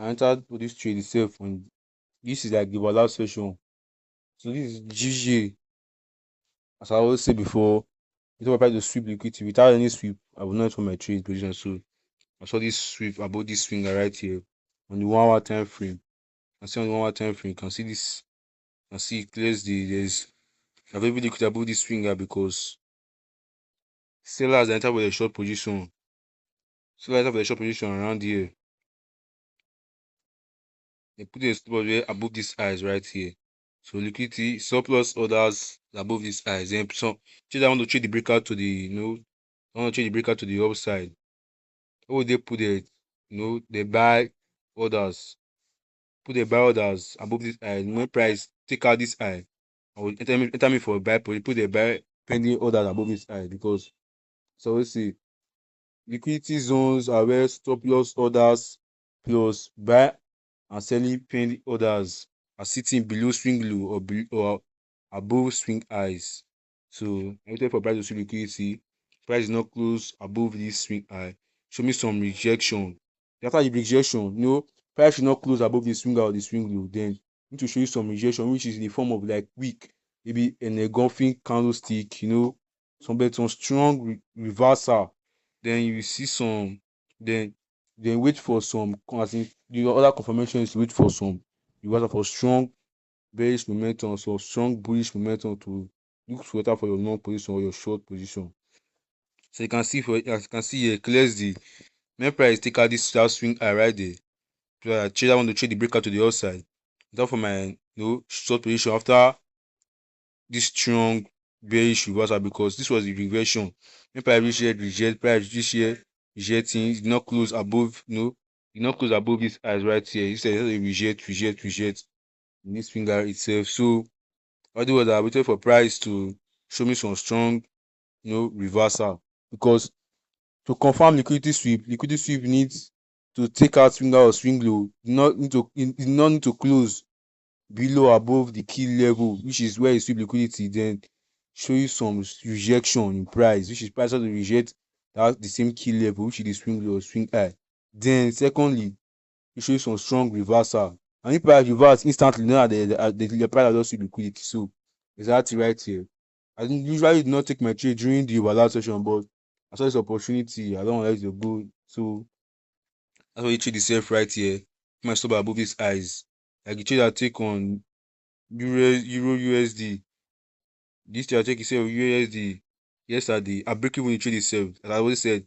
I entered for this trade itself, and this is like the last session. So this is GG. As I always say before, if I try to sweep liquidity without any sweep, I will not for my trade position. So I saw this sweep above this swinger right here on the 1 hour time frame. I see on the 1 hour time frame, you can see this. You can see it clears there's available liquidity above this swinger because sellers enter with a short position. Sellers enter with a short position around here. They put a stop where above these eyes right here. So liquidity surplus orders above these eyes. Then some I want to trade the breakout to the I want to trade the breakout to the upside. What would they put it? They buy orders. Put the buy orders above this eye. When price take out this eye, I will enter me for a buy. Put the buy pending orders above this eye because so we see liquidity zones are where stop loss orders plus buy and selling pending orders are sitting below swing low or above swing highs. So I waited for price to see liquidity. Price is not close above this swing high. Show me some rejection. After the rejection, price should not close above the swing high or the swing low. Then need to show you some rejection, which is in the form of like weak, maybe an engulfing candlestick, some strong reversal. Then you see some, then wait for some, as in the other confirmation is to wait for some reversal for strong bearish momentum, so strong bullish momentum to look better for your long position or your short position. So you can see here clears the main price take out this swing high right there. So trader want to trade the breakout to the outside. That for my short position after this strong bearish reversal because this was the reversion. When price reach here, price reach here, rejecting, it did not close above, did not close above this eyes right here. You said reject in this finger itself. So all the was I waited for price to show me some strong, reversal because to confirm liquidity sweep needs to take out swinger or swing low. It did not need to close below or above the key level, which is where you sweep liquidity, then show you some rejection in price, which is price has to reject that the same key level, which is the swing low or swing high. Then secondly, it show you some strong reversal. And if price reverse instantly, now the price has just sweep liquidity. So exactly right here. I usually do not take my trade during the overlap session, but I saw this opportunity. I don't want to let it go. So that's why you trade itself right here. My stop above these eyes. Like you trade I take on Euro USD. This trade I take itself USD yesterday. I break even the trade itself. As I always said,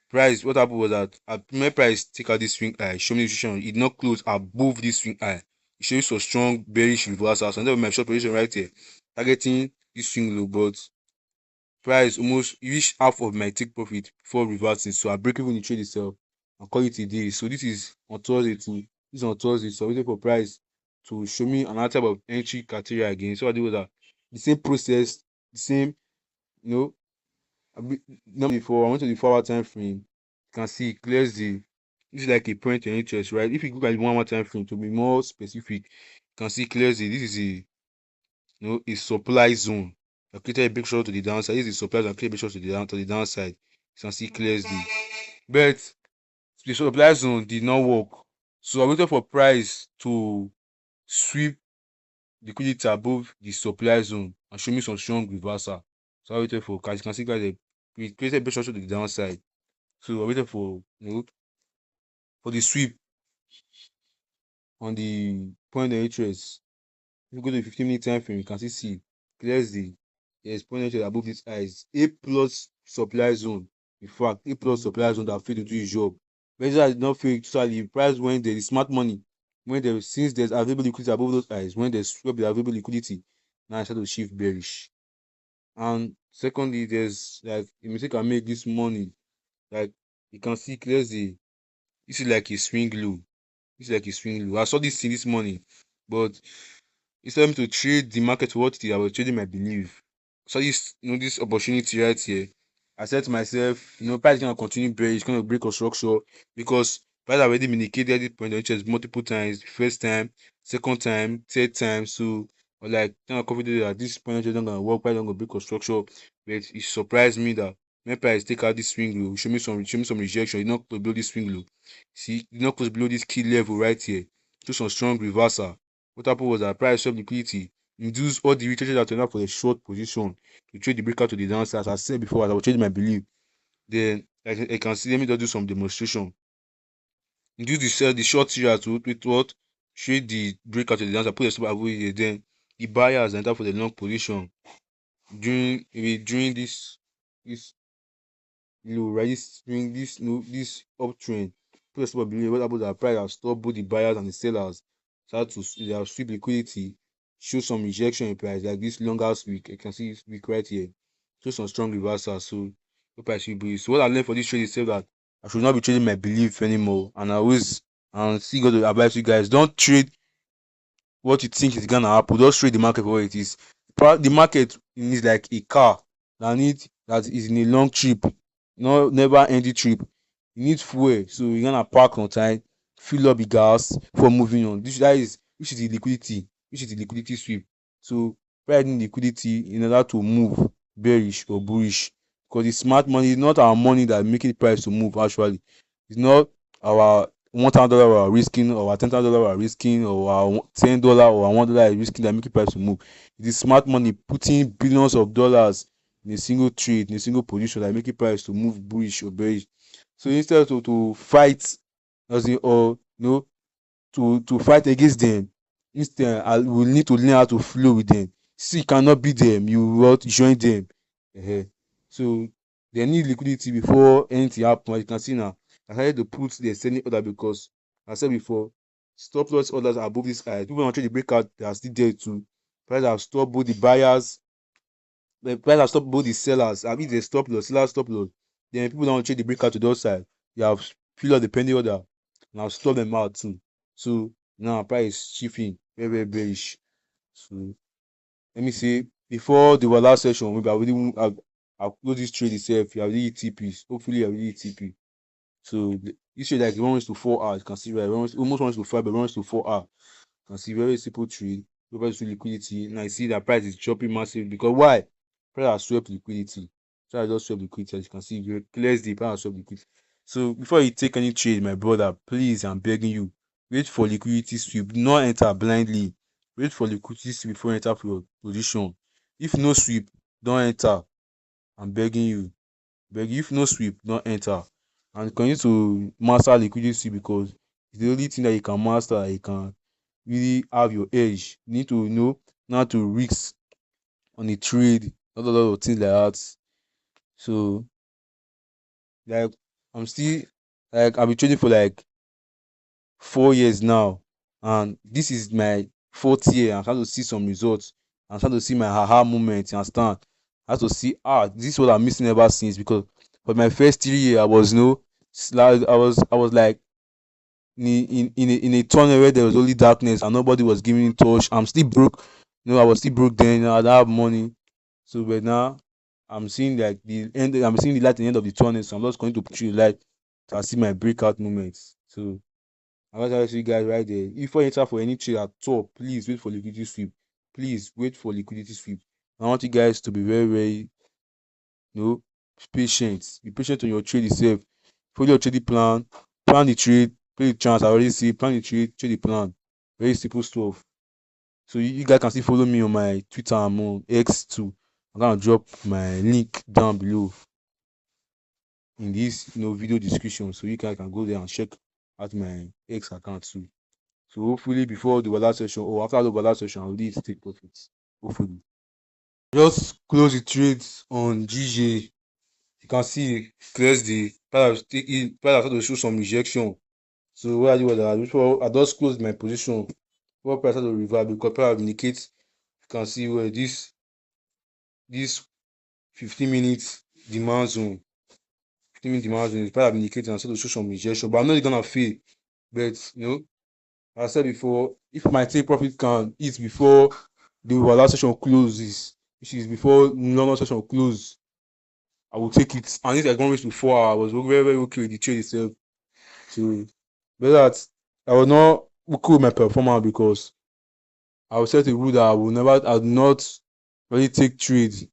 price. What happened was that my price take out this swing high. Show me the position. It not close above this swing high. It shows some strong bearish reversals. And then my short position right here, targeting this swing low, but price almost reach half of my take profit before reversing. So I break even the trade itself and call it a day. So this is on Thursday too. This is on Thursday. So I waited for price to show me another type of entry criteria again. So I did was that the same process, the same, you know, before I went to the 4 hour time frame. You can see it clears this is like a point in interest, right? If you look at the 1 hour time frame to be more specific, you can see clearly this is a supply zone. I created a big shot to the downside. This is supply zone. I created a big shot to the downside. You can see clearly. But the supply zone did not work. So I waited for price to sweep liquidity above the supply zone and show me some strong reversal. So I waited for, as you can see, guys, we created a big shot to the downside. So I waited for for the sweep on the point of interest. If you go to the 15-minute time frame, you can see clearly there's point of interest above this eyes. A plus supply zone. In fact, A plus supply zone that failed to do his job. Whether did not fail totally, the price when there is smart money, since there's available liquidity above those eyes, when there's the available liquidity, now I start to shift bearish. And secondly, there's like a mistake I make this morning. Like you can see clearly, this is like a swing low. This is like a swing low. I saw this thing this morning, but instead of me to trade the market for what it is, I was trading my belief. So this opportunity right here. I said to myself, price is gonna continue bearish, it's gonna break a structure because price already been indicated this point of interest multiple times, first time, second time, third time. So or like kind of confident that this point of interest not gonna work, price not gonna break a structure. But it surprised me that when price take out this swing low, show me some rejection. It's not close below this swing low. See, it's not close below this key level right here. Show some strong reversal. What happened was that price of liquidity induced all the retracement that were not for the short position to trade the breakout to the downside. As I said before, as I was trading my belief. Then I can see. Let me just do some demonstration. Induce the short series to with what trade the breakout to the downside. Put a stop above here. Then the buyers enter for the long position during this right, this uptrend. Put a stop below. What happens that price has stopped both the buyers and the sellers. Start to they have sweep liquidity, show some rejection in price like this longer week. You can see this week right here. Show some strong reversal. So the price will be. So what I learned for this trade is that I should not be trading my belief anymore. And I always and still got to advise you guys, don't trade what you think is gonna happen. Just trade the market for what it is. The market is like a car that is in a long trip, no never ending trip. You need fuel, so you're gonna park on time, fill up the gas before moving on. Which is the liquidity, sweep. So providing liquidity in order to move bearish or bullish, because the smart money is not our money that making the price to move. Actually, it's not our $1,000 we are risking, or our $10,000 we are risking, or our $10 or our $1 is risking that make the price to move. It is smart money putting billions of dollars in a single trade, in a single position that make the price to move bullish or bearish. So instead to fight, as in, or to fight against them, instead we need to learn how to flow with them. See, you cannot beat them, you will join them. So they need liquidity before anything happen. As you can see now, I decided to put the selling order because I said before, stop loss orders are above this high. People want to trade the breakout, they are still there too. Price have stopped both the buyers, the price have stopped both the sellers. I mean, they stop loss, sellers stop loss. Then people don't trade the breakout to the other side. They have filled up the penny order and I've stopped them out too. So now price is shifting very, very bearish. So let me see. Before the last session, maybe I'll close this trade itself. I already hit TPs. Hopefully, I already hit TP. So this trade like runs to 4 hours. You can see right, almost runs to 5, but runs to 4 hours. You can see very simple trade. Over to liquidity. And I see that price is dropping massive because why? Price has swept liquidity. So I just swept liquidity. As you can see, very clears the price has swept liquidity. So before you take any trade, my brother, please, I'm begging you, wait for liquidity sweep. Do not enter blindly. Wait for liquidity sweep before you enter for your position. If no sweep, don't enter. I'm begging you. If no sweep, don't enter. And continue to master liquidity sweep because it's the only thing that you can master, that you can really have your edge. You need to know not to risk on a trade, not a lot of things like that. So like I'm still I've been trading for like 4 years now, and this is my fourth year. I'm trying to see some results. I'm trying to see my aha moment. You understand? I have to see this is what I'm missing ever since, because for my first 3 years I was I was like in a tunnel where there was only darkness and nobody was giving me touch. I'm still broke. I was still broke then. I don't have money. So but now I'm seeing like the end. I'm seeing the light at the end of the tunnel. So I'm just going to put you light to see my breakout moments. So I want to tell you guys right there. If you enter for any trade at all, please wait for liquidity sweep. Please wait for liquidity sweep. I want you guys to be very, very, patient. Be patient on your trade itself. Follow your trading plan. Plan the trade. Play the chance. I already see. Plan the trade. Trade the plan. Very simple stuff. So you guys can still follow me on my Twitter. I'm on X too. I'm gonna drop my link down below in this video description, so you guys can go there and check out my X account too. So hopefully before the last session or after the last session, I'll need to take profits. Hopefully. Just close the trades on GJ. You can see clears the price started to show some rejection. So what I did was that I just closed my position. What price started to revert because price indicates, you can see where this 15 minutes demand zone. 15-minute demand zone is price indicating and started to show some rejection. But I'm not gonna fail. But I said before, if my take profit can hit before the last session closes, which is before normal session close, I will take it. And if I go reach to 4 hours, I was very, very okay with the trade itself. So, but that I was not okay with my performance because I will set a rule that I will not really take trades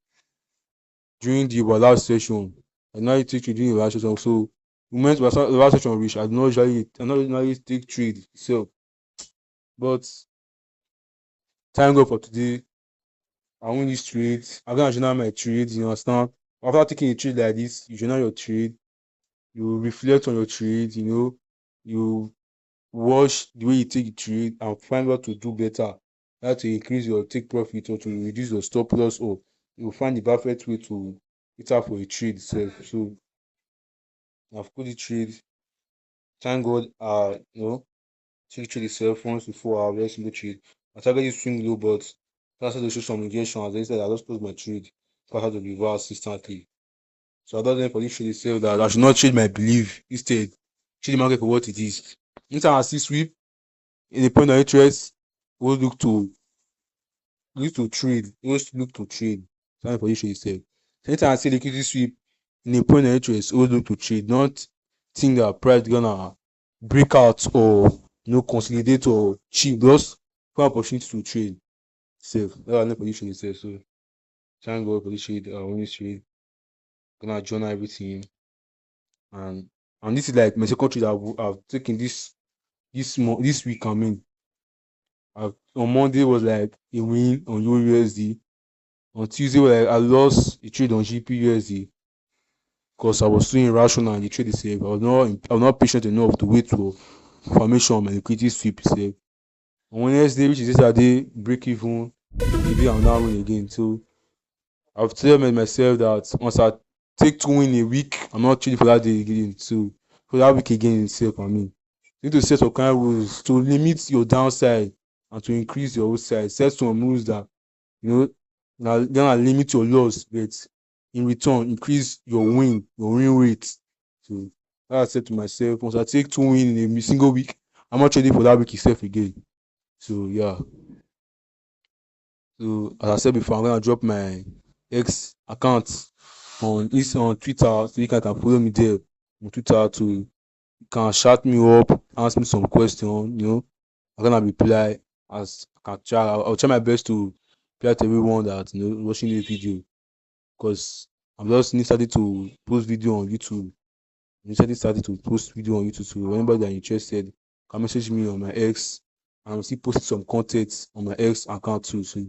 during the last session. I don't usually take trade during the last session. So the moment the last session reach, I not usually take trade itself. But thank God for today. I win this trade. I'm gonna journal my trade, you understand? After taking a trade like this, you journal your trade, you reflect on your trade, you watch the way you take the trade and find what to do better. How to increase your take profit or to reduce your stop loss, or you find the perfect way to hit out for a trade itself. So I've put the trade. Thank God, take trade itself once before our very single trade. I target this swing low, but that's how to show some rejection. As I said, I just close my trade. So I had to reverse instantly. So I don't know for this trade itself that I should not change my belief. Instead, change the market for what it is. Anytime I see sweep in the point of interest, we'll look to trade. Always look to trade. Sorry for this trade itself. So anytime I see liquidity sweep in a point of interest, always look to trade. Not think that price gonna break out or consolidate or cheap. Just find opportunity to trade. Safe. That's why I know for this trade itself. So thank God for this trade. When this trade, gonna journal everything, and this is like my second trade I've taken this week. I mean, on Monday was like a win on USD. On Tuesday, I lost a trade on GBPJPY because I was too irrational in the trade itself. I was not patient enough to wait for confirmation on my liquidity sweep itself. On Wednesday, which is yesterday, break even. Maybe I'll now win again. So I've told myself that once I take 2 win a week, I'm not trading for that day again. So for that week again itself, I mean, you need to set some kind of rules to limit your downside and to increase your upside. Set some rules that you know now gonna limit your loss, but in return increase your win rate. So that I said to myself, once I take 2 win in a single week, I'm not trading for that week itself again. So yeah. So as I said before, I'm gonna drop my X account on Twitter, so you can follow me there on Twitter to you can shout me up, ask me some question. I'm gonna reply as I can try. I'll try my best to reply to everyone that watching this video, because I'm just started to post video on YouTube. Recently started to post video on YouTube. So anybody that interested can message me on my X. And I'm still posting some content on my X account too. So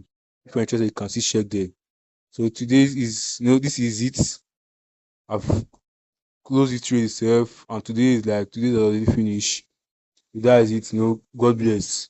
if you're interested, you can still check there. So today is this is it. I've closed it through itself, and today is already finished. That is it. God bless.